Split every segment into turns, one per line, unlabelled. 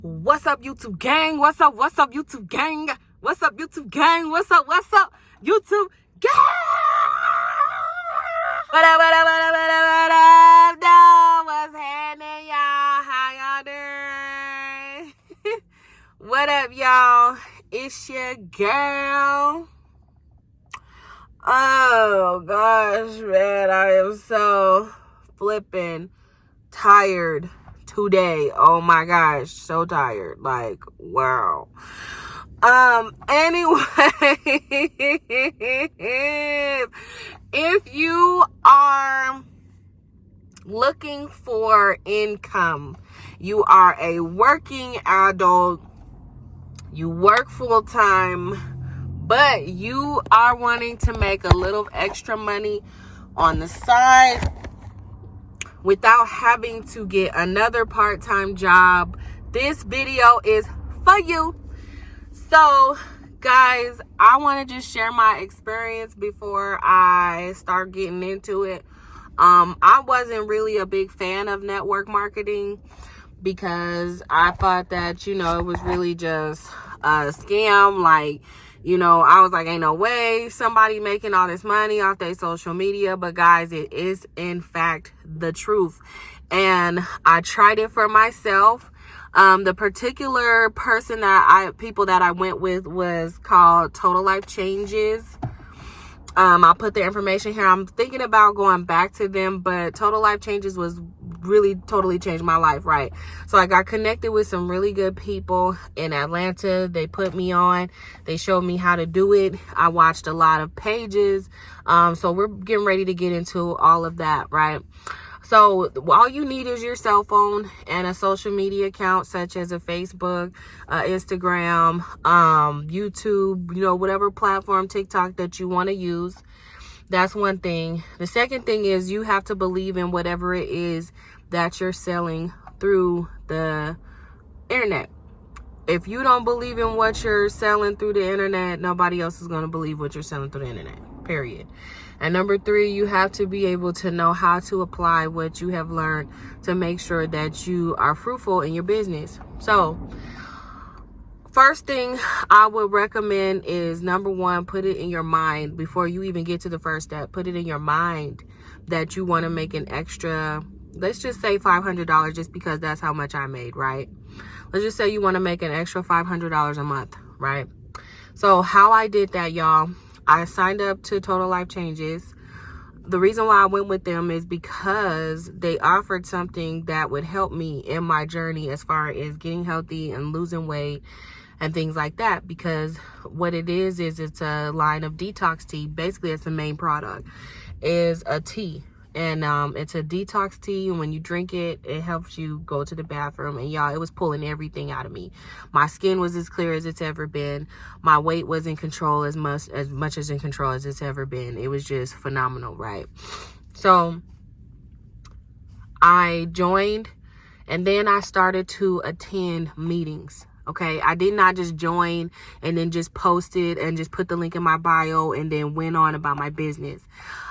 What's up, YouTube gang? What's up, YouTube gang? What's up, YouTube gang? What's up, YouTube gang? What up? No, what's happening, y'all? How y'all doing? What up, y'all? It's your girl. Oh, gosh, man. I am so flipping tired today. Oh my gosh, so tired. Like, wow. Anyway, if you are looking for income, you are a working adult, you work full time, but you are wanting to make a little extra money on the side without having to get another part-time job, this video is for you. So, guys, I want to just share my experience before I start getting into it. I wasn't really a big fan of network marketing because I thought that, it was really just a scam. Like, I was like, ain't no way somebody making all this money off their social media. But guys, it is in fact the truth. And I tried it for myself. The particular people that I went with was called Total Life Changes. I'll put the information here. I'm thinking about going back to them, but Total Life Changes was really totally changed my life, right? So I got connected with some really good people in Atlanta. They put me on. They showed me how to do it. I watched a lot of pages. So we're getting ready to get into all of that, right? So all you need is your cell phone and a social media account such as a Facebook, Instagram, YouTube, whatever platform, TikTok that you want to use. That's one thing. The second thing is you have to believe in whatever it is that you're selling through the internet. If you don't believe in what you're selling through the internet, nobody else is going to believe what you're selling through the internet, period. And number 3, you have to be able to know how to apply what you have learned to make sure that you are fruitful in your business. So, first thing I would recommend is, number 1, put it in your mind before you even get to the first step. Put it in your mind that you want to make an extra, let's just say $500, just because that's how much I made, right? Let's just say you want to make an extra $500 a month, right? So how I did that, y'all, I signed up to Total Life Changes. The reason why I went with them is because they offered something that would help me in my journey as far as getting healthy and losing weight and things like that. Because what it is it's a line of detox tea. Basically, it's the main product is a tea. And it's a detox tea, and when you drink it, it helps you go to the bathroom. And y'all, it was pulling everything out of me. My skin was as clear as it's ever been. My weight was in control as much as in control as it's ever been. It was just phenomenal, right? So I joined, and then I started to attend meetings. Okay, I did not just join and then just post it and just put the link in my bio and then went on about my business.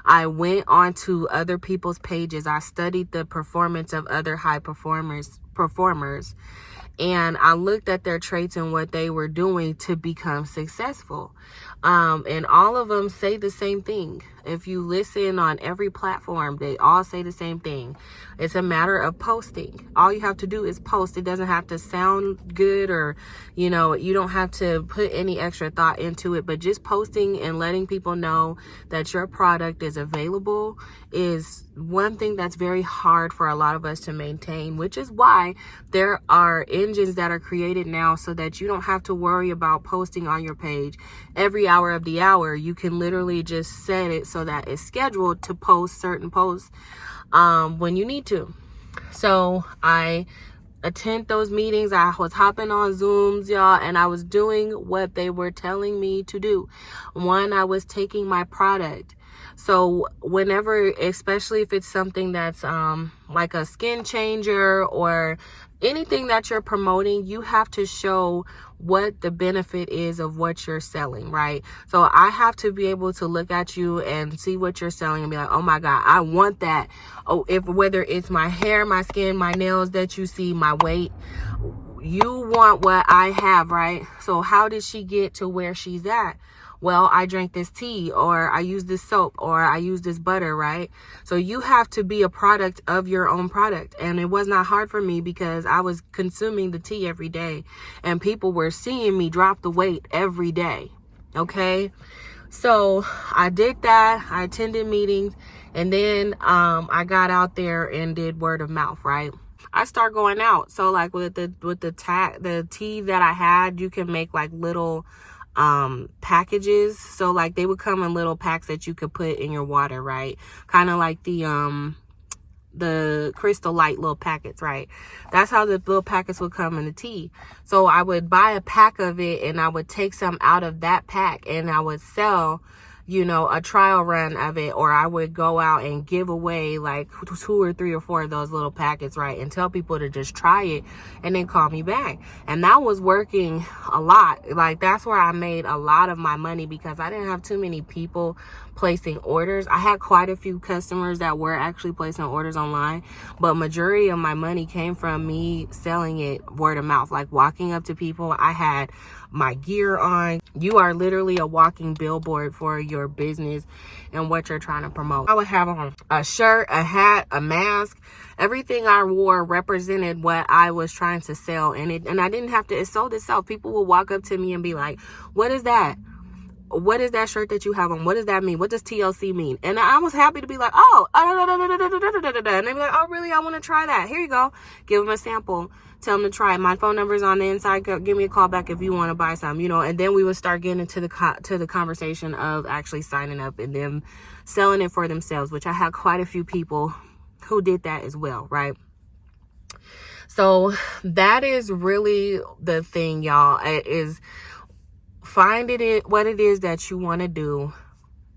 I went on to other people's pages. I studied the performance of other high performers, and I looked at their traits and what they were doing to become successful. And all of them say the same thing. If you listen on every platform, they all say the same thing. It's a matter of posting. All you have to do is post. It doesn't have to sound good, or, you don't have to put any extra thought into it, but just posting and letting people know that your product is available is one thing that's very hard for a lot of us to maintain, which is why there are engines that are created now so that you don't have to worry about posting on your page every hour of the hour. You can literally just set it so that it's scheduled to post certain posts when you need to. So I attend those meetings. I was hopping on Zooms, y'all, and I was doing what they were telling me to do. One, I was taking my product. So whenever, especially if it's something that's like a skin changer or anything that you're promoting, you have to show what the benefit is of what you're selling, right? So I have to be able to look at you and see what you're selling and be like, oh my God, I want that. Oh, whether it's my hair, my skin, my nails that you see, my weight, you want what I have, right? So how did she get to where she's at? Well, I drank this tea, or I use this soap, or I use this butter, right? So you have to be a product of your own product. And it was not hard for me because I was consuming the tea every day and people were seeing me drop the weight every day. Okay. So I did that. I attended meetings, and then I got out there and did word of mouth, right? I start going out. So like with the tea that I had, you can make like little packages. So like they would come in little packs that you could put in your water, right? Kind of like the Crystal Light little packets, right? That's how the little packets would come in the tea. So I would buy a pack of it, and I would take some out of that pack, and I would sell, you know, a trial run of it, or I would go out and give away like 2 or 3 or 4 of those little packets, right? And tell people to just try it and then call me back. And that was working a lot. Like that's where I made a lot of my money, because I didn't have too many people placing orders. I had quite a few customers that were actually placing orders online, but majority of my money came from me selling it word of mouth, like walking up to people. I had my gear on. You are literally a walking billboard for your business and what you're trying to promote. I would have on a shirt, a hat, a mask. Everything I wore represented what I was trying to sell, and I didn't have to. It sold itself. People would walk up to me and be like, "What is that? What is that shirt that you have on? What does that mean? What does TLC mean?" And I was happy to be like, "Oh, and they'd be like, "Oh, really? I want to try that. Here you go." Give them a sample. Tell them to try it. My phone number is on the inside. Give me a call back if you want to buy some, you know. And then we would start getting into the conversation of actually signing up and them selling it for themselves, which I had quite a few people who did that as well, right? So that is really the thing, y'all. It is finding what it is that you want to do.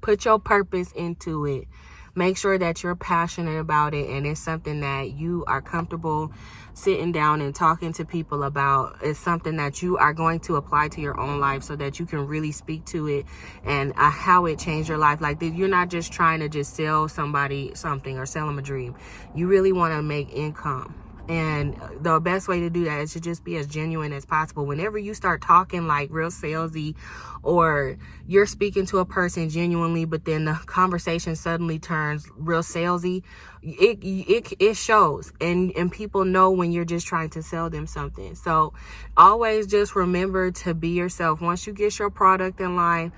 Put your purpose into it. Make sure that you're passionate about it, and it's something that you are comfortable sitting down and talking to people about. It's something that you are going to apply to your own life so that you can really speak to it and how it changed your life. Like, you're not just trying to just sell somebody something or sell them a dream. You really want to make income. And the best way to do that is to just be as genuine as possible. Whenever you start talking like real salesy, or you're speaking to a person genuinely, but then the conversation suddenly turns real salesy, it shows, and people know when you're just trying to sell them something. So always just remember to be yourself. Once you get your product in line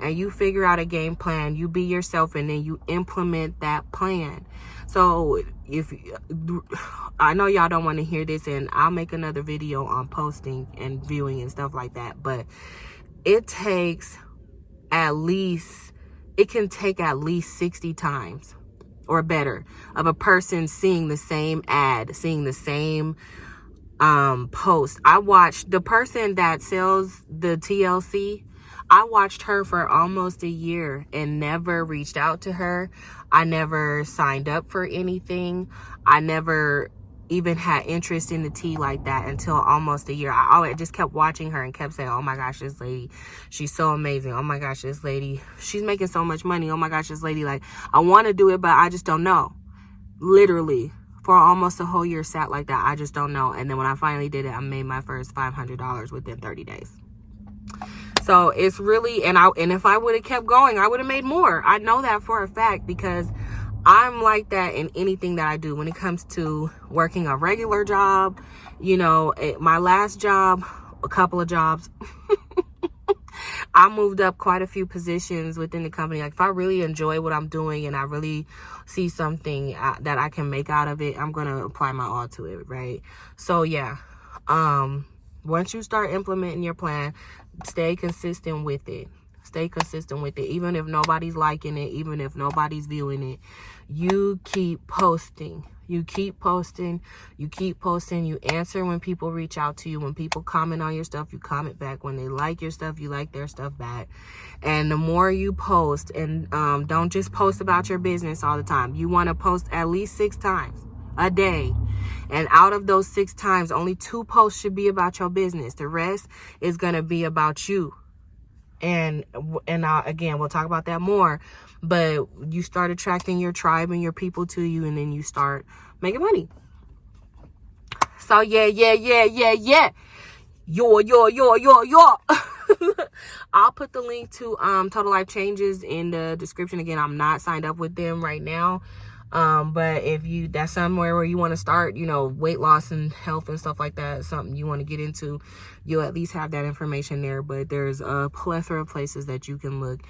and you figure out a game plan, you be yourself, and then you implement that plan. So I know y'all don't want to hear this, and I'll make another video on posting and viewing and stuff like that, but it can take at least 60 times or better of a person seeing the same ad, seeing the same post. I watched the person that sells the TLC. I watched her for almost a year and never reached out to her. I never signed up for anything. I never even had interest in the tea like that until almost a year. I just kept watching her and kept saying, "Oh my gosh, this lady, she's so amazing. Oh my gosh, this lady, she's making so much money. Oh my gosh, this lady, like, I want to do it, but I just don't know." Literally for almost a whole year sat like that. I just don't know. And then when I finally did it, I made my first $500 within 30 days. So it's really, and if I would have kept going, I would have made more. I know that for a fact, because I'm like that in anything that I do. When it comes to working a regular job, you know, my last job, a couple of jobs, I moved up quite a few positions within the company. Like, if I really enjoy what I'm doing and I really see something that I can make out of it, I'm going to apply my all to it, right? So yeah, once you start implementing your plan, stay consistent with it. Stay consistent with it. Even if nobody's liking it, even if nobody's viewing it, you keep posting. You keep posting. You keep posting. You answer when people reach out to you. When people comment on your stuff, you comment back. When they like your stuff, you like their stuff back. And the more you post, and don't just post about your business all the time. You want to post at least 6 times a day. And out of those 6 times, only 2 posts should be about your business. The rest is going to be about you. And again, we'll talk about that more. But you start attracting your tribe and your people to you, and then you start making money. So yeah. Yo. I'll put the link to Total Life Changes in the description. Again, I'm not signed up with them right now. But if that's somewhere where you want to start, weight loss and health and stuff like that, something you want to get into, you'll at least have that information there. But there's a plethora of places that you can look.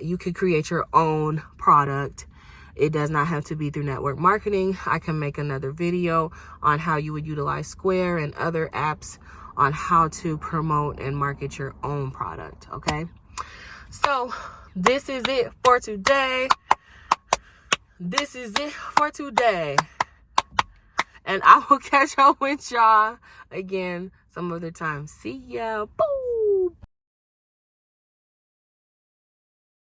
You could create your own product. It does not have to be through network marketing. I can make another video on how you would utilize Square and other apps on how to promote and market your own product. Okay. So this is it for today. And I will catch up with y'all again some other time. See ya. Boo.